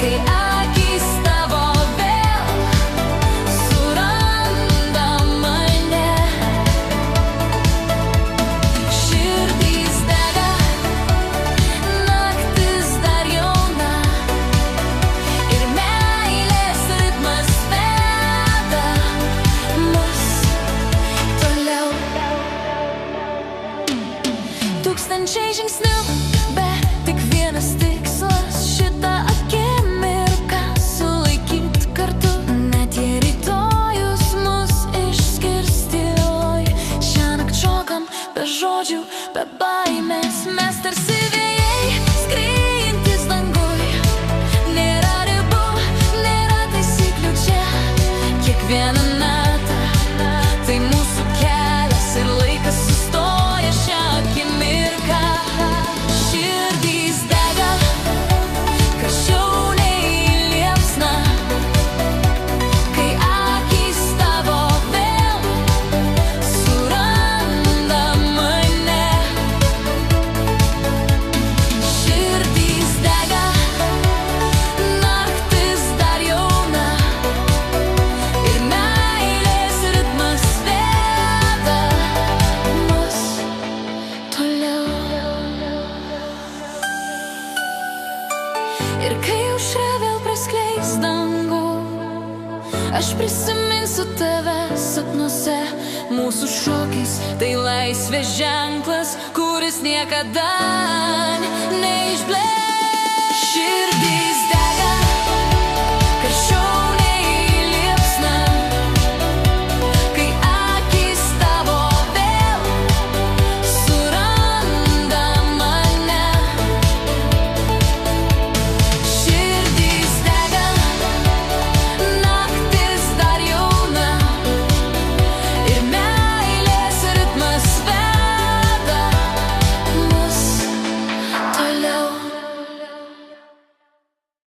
kai akys tavo vėl suranda mane. Širdys dega, naktis dar jauna ir meilės ritmas veda mus toliau. Tūkstančiai žingsnių, bet tik vienas tikslas - šitą akimirką sulaikyt kartu. Net jei rytojus mus išskirs tyloj, šiąnakt šokam be žodžių, be baimės. Mes tarsi vėjai skrajantys danguj. Nėra ribų, nėra taisyklių čia. Kiekviena nata tai mūsų kelias ir laikas sustoja šią akimirką. Širdys dega karščiau nei liepsna, kai akys tavo vėl suranda mane. Širdys dega, naktis dar jauna ir meilės ritmas veda mus toliau. Ir kai aušra vėl praskleis dangų, aš prisiminsiu tave sapnuose. Mūsų šokis tai laisvės ženklas, kuris niekada neišblės.